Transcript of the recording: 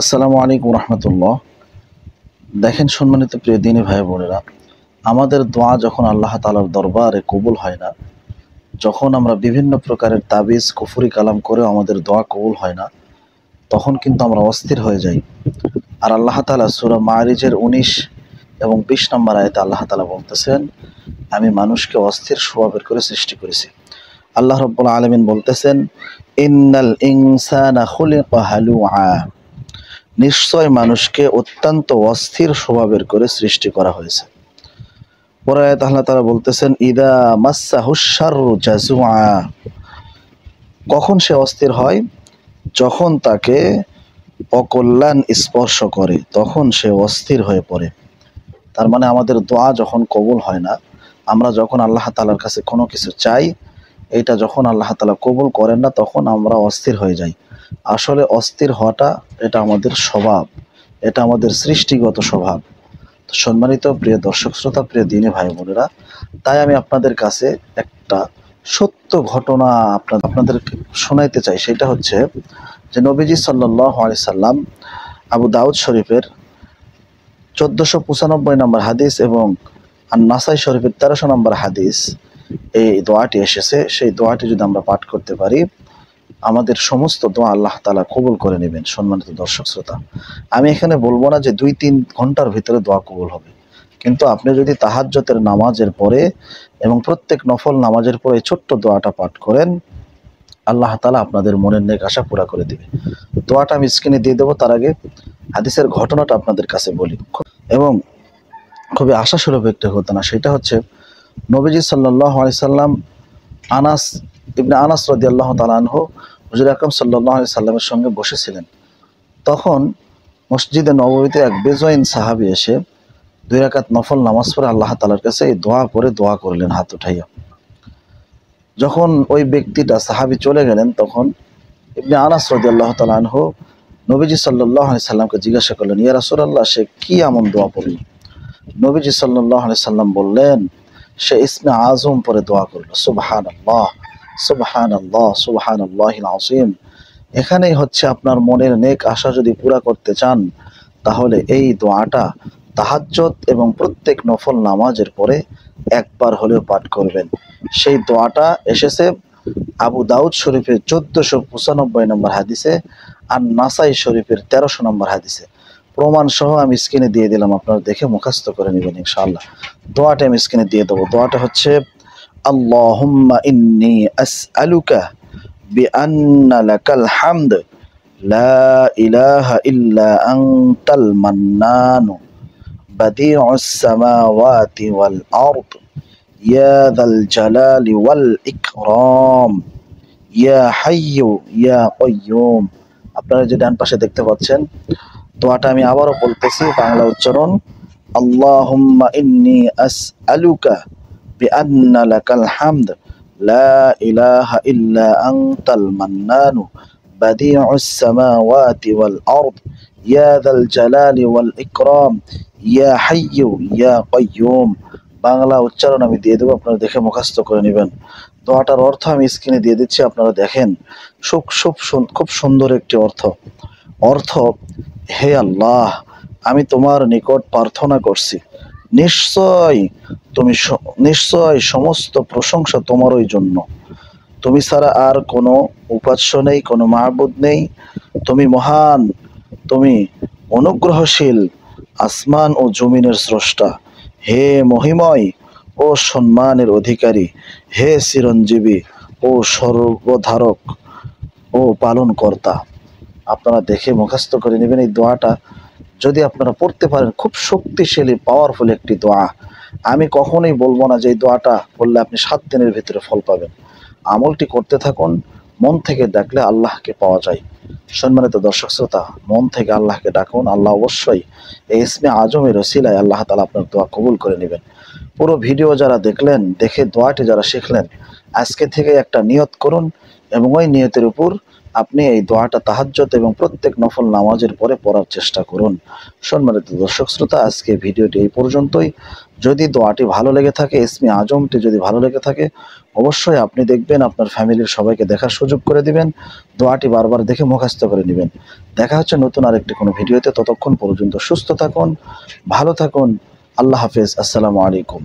আসসালামু আলাইকুম রহমতুল্লাহ। দেখেন সম্মানিত প্রিয় দিনী ভাই বোনেরা, আমাদের দোয়া যখন আল্লাহ তাআলার দরবারে কবুল হয় না, যখন আমরা বিভিন্ন প্রকারের তাবিজ কুফরি কালাম করেও আমাদের দোয়া কবুল হয় না, তখন কিন্তু আমরা অস্থির হয়ে যাই। আর আল্লাহ তাআলা সূরা মাআরিজের 19 এবং 20 নম্বর আয়াতে আল্লাহ তাআলা বলতেছেন, আমি মানুষকে অস্থির স্বভাবের করে সৃষ্টি করেছি। আল্লাহ রাব্বুল আলামিন বলতেছেন, ইন্নাল ইনসানা খুলিকা হালুআ, নিশ্চয় মানুষকে অত্যন্ত অস্থির স্বভাবের করে সৃষ্টি করা হয়েছে। পরে আয়াতে আল্লাহ তাআলা বলতেছেন, ইদা মাসসাহুশ শাররু জাজুআ, কখন সে অস্থির হয়? যখন তাকে অকল্যাণ স্পর্শ করে তখন সে অস্থির হয়ে পড়ে। তার মানে আমাদের দোয়া যখন কবুল হয় না, আমরা যখন আল্লাহ তাআলার কাছে কোনো কিছু চাই, এটা যখন আল্লাহ তাআলা কবুল করেন না, তখন আমরা অস্থির হয়ে যাই। আসলে অস্থির হওয়াটা এটা আমাদের স্বভাব, এটা আমাদের সৃষ্টিগত স্বভাব। তো সম্মানিত প্রিয় দর্শক শ্রোতা, প্রিয় দিনী ভাই বোনেরা, তাই আমি আপনাদের কাছে একটা সত্য ঘটনা আপনাদেরকে শোনাইতে চাই। সেটা হচ্ছে যে নবীজি সাল্লাল্লাহু আলাইহি সাল্লাম আবু দাউদ শরীফের 1495 নম্বর হাদিস এবং আর নাসাই শরীফের 1300 নম্বর হাদিস এই দোয়াটি এসেছে। সেই দোয়াটি যদি আমরা পাঠ করতে পারি, আমাদের সমস্ত দোয়া আল্লাহ তাআলা কবুল করে নেবেন। সম্মানিত দর্শক শ্রোতা, আমি এখানে বলবো না যে 2-3 ঘন্টার ভিতরে দোয়া কবুল হবে, কিন্তু আপনি যদি তাহাজ্জুদের নামাজের পরে এবং প্রত্যেক নফল নামাজের পরে ছোট্ট দোয়াটা পাঠ করেন, আল্লাহ তাআলা আপনাদের মনের নেক আশা পুরা করে দিবে। দোয়াটা আমি স্ক্রিনে দিয়ে দেবো, তার আগে হাদিসের ঘটনাটা আপনাদের কাছে বলি এবং খুবই আশাস্বরূপ একটি ঘটনা। সেটা হচ্ছে নবীজি সাল্লাল্লাহু আলাইহি সাল্লাম আনাস ইবনে আনাস রাদিয়াল্লাহু তাআলা আনহু হুজুর আকরাম সাল্লাল্লাহু আলাইহি সাল্লামের সঙ্গে বসেছিলেন। তখন মসজিদে নববীতে এক বেজোয়াইন সাহাবী এসে 2 রাকাত নফল নামাজ পড়ে আল্লাহ তাআলার কাছে এই দোয়া করে দোয়া করলেন হাত উঠাইয়া। যখন ওই ব্যক্তিটা সাহাবী চলে গেলেন, তখন ইবনে আনাস রাদিয়াল্লাহু তাআলা আনহু নবীজি সাল্লাল্লাহু আলাইহি সাল্লামকে জিজ্ঞাসা করলেন, ইয়া রাসূলুল্লাহ, সে কি এমন দোয়া পড়ল? নবীজি সাল্লাল্লাহু আলাইহি সাল্লাম বললেন, সে ইসমে আজম পরে দোয়া করল, সুবহানাল্লাহ সুবহানাল্লাহ সুবহানাল্লাহিল আযীম। এখানেই হচ্ছে আপনার মনের নেক আশা যদি পুরা করতে চান, তাহলে এই দোয়াটা তাহাজ্জুদ এবং প্রত্যেক নফল নামাজের পরে একবার হলেও পাঠ করবেন। সেই দোয়াটা এসেছে আবু দাউদ শরীফের 1495 নম্বর হাদিসে আর নাসাই শরীফের 1300 নম্বর হাদিসে। প্রমাণ সহ আমি স্ক্রিনে দিয়ে দিলাম, আপনারা দেখে মুখস্থ করে নেবেন ইনশাআল্লাহ। দোয়াটা আমি স্ক্রিনে দিয়ে দেবো। দোয়াটা হচ্ছে, আল্লাহুম্মা ইন্নী আসআলুকা বিআন্না লাকাল হামদ লা ইলাহা ইল্লা আনতাল মান্নানু বাদিউস সামাওয়াতি ওয়াল আরদ ইয়া যাল জালালি ওয়াল ইকরাম ইয়া হাইয়্যু ইয়া কাইয়্যুম। আপনারা যে ডান পাশে দেখতে পাচ্ছেন, দোয়াটা আমি আবারও বলতেছি, বাংলা উচ্চারণ, আল্লাহুম্মা ইন্নী আসআলুকা বিআন্না লাকাল হামদ লা ইলাহা ইল্লা আনতাল মান্নানু বাদিউস সামাওয়াতি ওয়াল আরদ ইয়া যাল জালালি ওয়াল ইকরাম ইয়া হাইয়্যু ইয়া কাইয়্যুম। বাংলা উচ্চারণ আমি দিয়ে দেবো, আপনারা দেখে মুখস্থ করে নেবেন। দোয়াটার অর্থ আমি স্ক্রিনে দিয়ে দিচ্ছি, আপনারা দেখেন। খুব সুন্দর একটি অর্থ, হে আল্লাহ, আমি তোমার নিকট প্রার্থনা করছি, নিশ্চয় সমস্ত প্রশংসা তোমারই জন্য। তুমি ছাড়া আর কোনো উপাস্য নেই, কোনো মাবুদ নেই। তুমি মহান, তুমি অনুগ্রহশীল, আসমান ও জমিনের স্রষ্টা। হে মহিময় ও সম্মানের অধিকারী, হে চিরঞ্জীবী ও সর্বধারক ও পালন কর্তা। আপনারা দেখে মুখস্থ করে নেবেন। এই দোয়াটা যদি আপনারা পড়তে পারেন, খুব শক্তিশালী পাওয়ারফুল একটি দোয়া। আমি কখনোই বলবো না যে এই দোয়াটা বললে আপনি 7 দিনের ভিতরে ফল পাবেন। আমলটি করতে থাকুন, মন থেকে ডাকলে আল্লাহকে পাওয়া যায়। সম্মানিত দর্শক শ্রোতা, মন থেকে আল্লাহকে ডাকুন, আল্লাহ অবশ্যই এই ইসমে আজমের ওসিলায় আল্লাহ তাআলা আপনার দোয়া কবুল করে নেবেন। পুরো ভিডিও যারা দেখলেন, দেখে দোয়াটি যারা শিখলেন, আজকে থেকে একটা নিয়ত করুন এবং ওই নিয়তের উপর আপনি এই দোয়াটা তাহাজ্জুদ এবং প্রত্যেক নফল নামাজের পরে পড়ার চেষ্টা করুন। সম্মানিত দর্শক শ্রোতা, আজকে ভিডিওটি এই পর্যন্তই। যদি দোয়াটি ভালো লেগে থাকে, ইসমে আজমটি যদি ভালো লেগে থাকে, অবশ্যই আপনি দেখবেন, আপনার ফ্যামিলির সবাইকে দেখার সুযোগ করে দিবেন, দোয়াটি বারবার দেখে মুখস্থ করে নেবেন। দেখা হচ্ছে নতুন আরেকটি কোনো ভিডিওতে। ততক্ষণ পর্যন্ত সুস্থ থাকুন, ভালো থাকুন। আল্লাহ হাফেজ। আসসালামু আলাইকুম।